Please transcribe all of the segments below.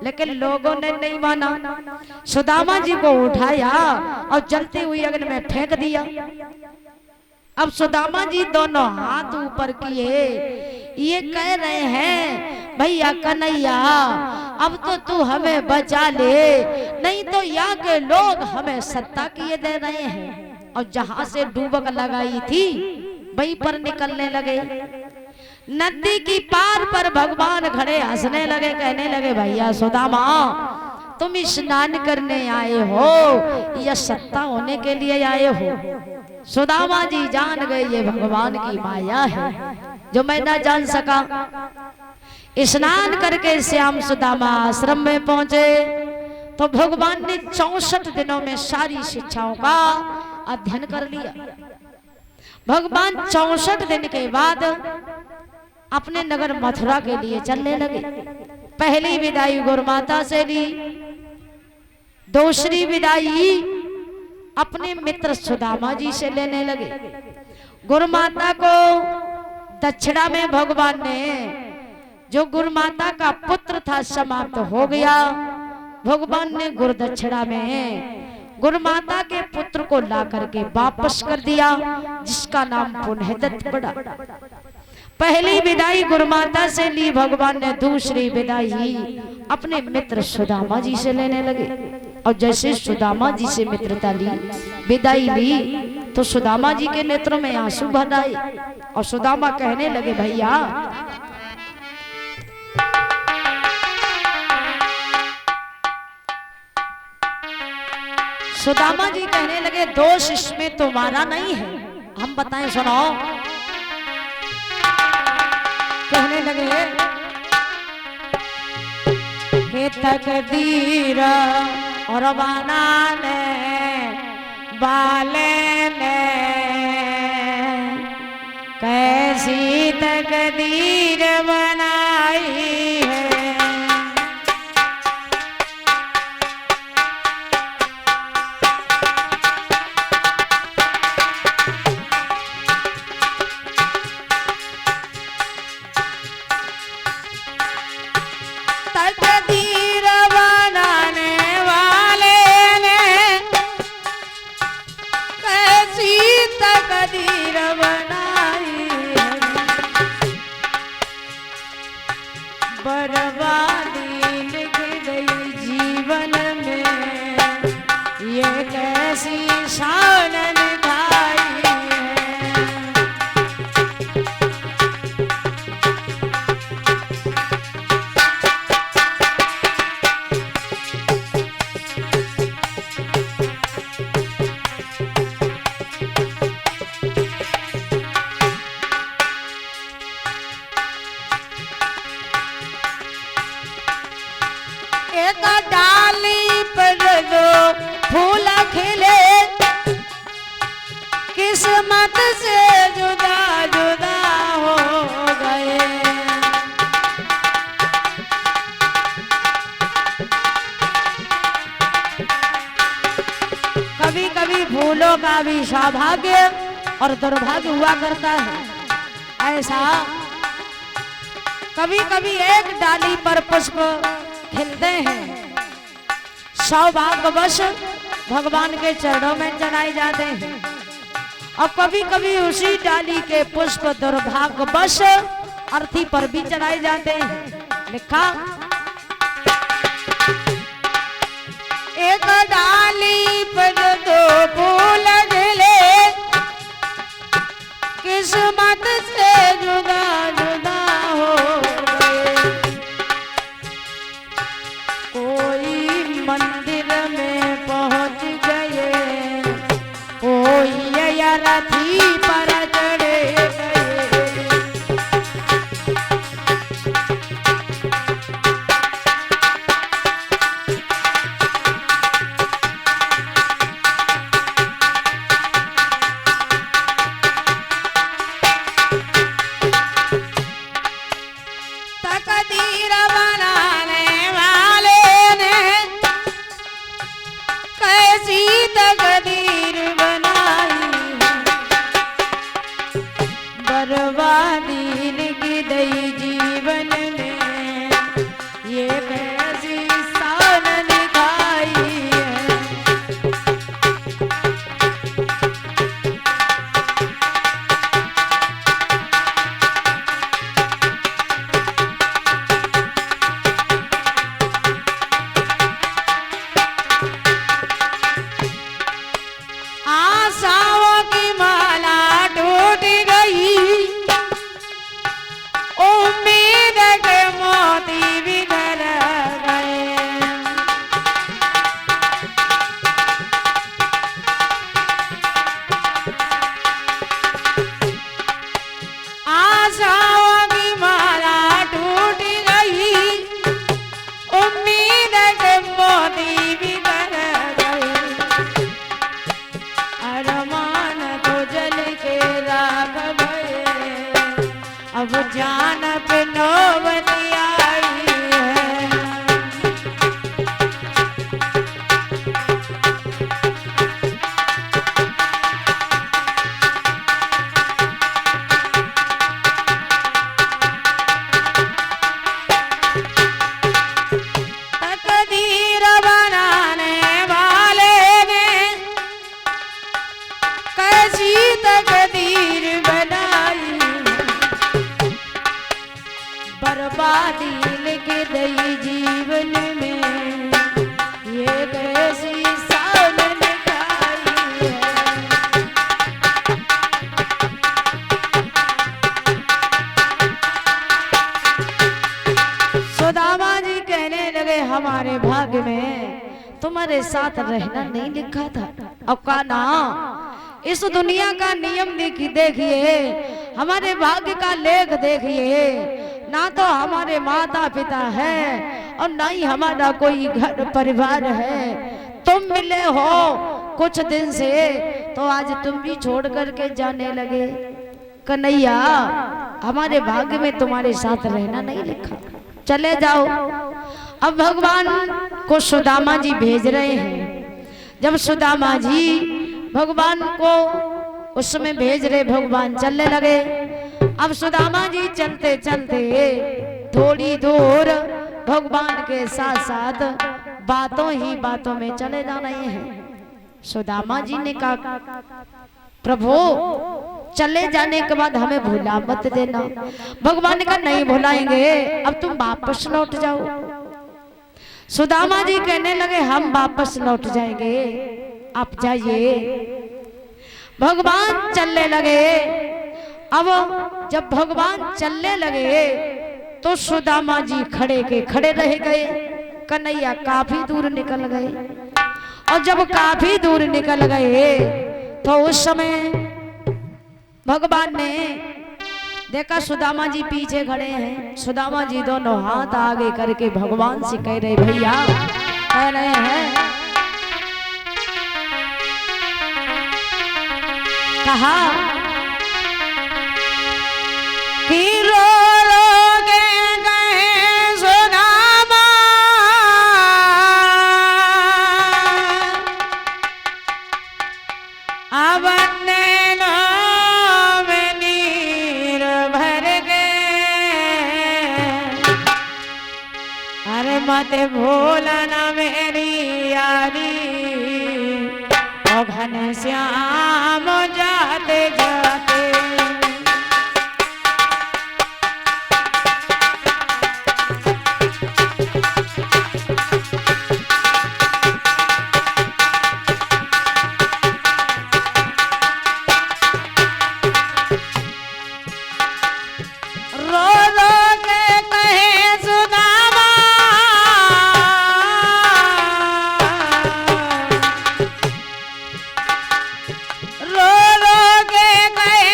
लेकिन लोगों ने नहीं माना। सुदामा जी को उठाया और जलती हुई अग्नि में फेंक दिया। अब सुदामा जी दोनों हाथ ऊपर किए, ये कह रहे हैं भैया कन्हैया अब तो तू हमें बचा ले, नहीं तो यहाँ के लोग हमें सत्ता किए दे रहे हैं। और जहां से डूबक लगाई थी वहीं पर निकलने लगे। नदी की पार पर भगवान खड़े हंसने लगे, कहने लगे भैया सुदामा तुम स्नान करने आए हो या सत्ता होने के लिए आए हो? सुदामा जी जान गए ये भगवान की माया है जो मैं ना जान सका। स्नान करके श्याम सुदामा आश्रम में पहुंचे तो भगवान ने 64 दिनों में सारी शिक्षाओं का अध्ययन कर लिया। भगवान 64 दिन के बाद अपने नगर मथुरा के लिए चलने लगे। पहली विदाई गुरुमाता से ली, दूसरी विदाई अपने मित्र सुदामा जी से लेने लगे। गुरुमाता को दक्षिणा में भगवान ने, जो गुरुमाता का पुत्र था समाप्त हो गया, भगवान ने गुरु दक्षिणा में गुरुमाता के पुत्र को ला करके वापस कर दिया, जिसका नाम पुण्यदत्त पड़ा। पहली विदाई गुरुमाता से ली भगवान ने, दूसरी विदाई अपने मित्र सुदामा जी से लेने लगे। और जैसे सुदामा जी से मित्रता ली, विदाई ली, तो सुदामा जी के नेत्रों में आंसू भर आए और सुदामा कहने लगे भैया सुदामा जी कहने लगे दोष इसमें तुम्हारा नहीं है, हम बताएं सुनो। कहने लगे हे तकदीर और बनाने वाले ने कैसी तकदीर बनाई है। तकदीर बनाने वाले ने कैसी तकदीर बनाई है। बर्बादी लिख गई जीवन में, ये कैसी शान निभाई है। एक डाली पर दो फूल खिले, किस्मत से जुदा जुदा हो गए। कभी कभी फूलों का भी सौभाग्य और दुर्भाग्य हुआ करता है। ऐसा कभी कभी एक डाली पर पुष्प खिलते हैं, सौभाग्यवश भगवान के चरणों में चढ़ाए जाते हैं, और कभी कभी उसी डाली के पुष्प दुर्भाग्यवश अर्थी पर भी चढ़ाए जाते हैं। लिखा एक डाली पर दो फूल खिले, किस्मत से जुदा जुदा हो गए। कोई मंदिर में पहुंच गए, कोई अरथी पर चढ़े गए। कैसी शान दिखाई है। आशाओं की माला टूट गई, उम्मीद के मोती बिखर गए। आशाओं की माला टूट गई, उम्मीद के मोती बिखर गए। अरमान तो जल के राख भये, अब जान पे नौबत आई है। तकदीर बनाने वाले ने कैसी तकदीर बनाई, बर्बादी लिख दई जीवन में, ये कैसी शान दिखाई है। सुदामा जी कहने लगे हमारे भाग्य में तुम्हारे साथ रहना नहीं लिखा था। अब का ना इस दुनिया का नियम देखिए, हमारे भाग्य का लेख देखिए, ना तो हमारे माता पिता है और ना ही हमारा कोई घर परिवार है। तुम मिले हो कुछ दिन से तो आज तुम भी छोड़ करके जाने लगे। कन्हैया हमारे भाग्य में तुम्हारे साथ रहना नहीं लिखा, चले जाओ। अब भगवान को सुदामा जी भेज रहे हैं। जब सुदामा जी भगवान को उस समय भेज रहे, भगवान चलने लगे। अब सुदामा जी चलते चलते थोड़ी दूर भगवान के साथ साथ बातों ही बातों में चले जा रहे हैं। सुदामा जी ने कहा प्रभु चले जाने के बाद हमें भुला मत देना। भगवान ने कहा नहीं भुलाएंगे, अब तुम वापस लौट जाओ। सुदामा जी कहने लगे हम वापस लौट जाएंगे, आप जाइए। भगवान चलने लगे। अब जब भगवान चलने लगे तो सुदामा जी खड़े के खड़े रह गए। कन्हैया काफी दूर निकल गए और जब काफी दूर निकल गए तो उस समय भगवान ने देखा सुदामा जी पीछे खड़े हैं। सुदामा जी दोनों हाथ आगे करके भगवान से कह रहे भैया, कह रहे हैं कहा कि रो रो के कहे सुदामा, अब नैनों में नीर भर गए। अरे मत भूलना मेरी यारी, ओ घनश्याम जाते जाते। रो रो के कहे सुदामा, रो रो के कहे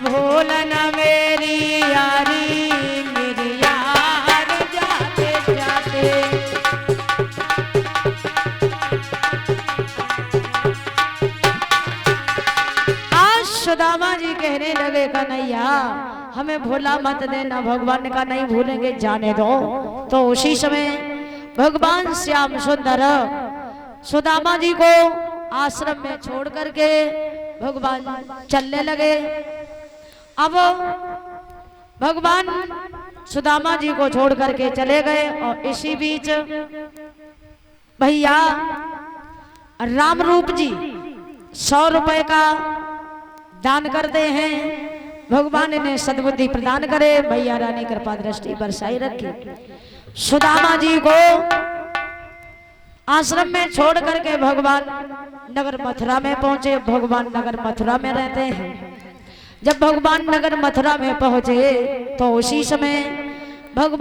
भूलना मेरी यारी मेरी यार जाते जाते। आज सुदामा जी कहने लगे कन्हैया हमें भूला मत देना, भगवान का नहीं भूलेंगे जाने दो। तो उसी समय भगवान श्याम सुंदर सुदामा जी को आश्रम में छोड़ करके भगवान चलने लगे। अब भगवान सुदामा जी को छोड़ करके चले गए और इसी बीच भैया रामरूप जी 100 रुपए का दान करते हैं। भगवान ने सद्बुद्धि प्रदान करे, भैया रानी कृपा दृष्टि बरसाई रखी। सुदामा जी को आश्रम में छोड़ करके भगवान नगर मथुरा में पहुंचे। भगवान नगर मथुरा में रहते हैं। जब भगवान नगर मथुरा में पहुंचे तो उसी समय भगवान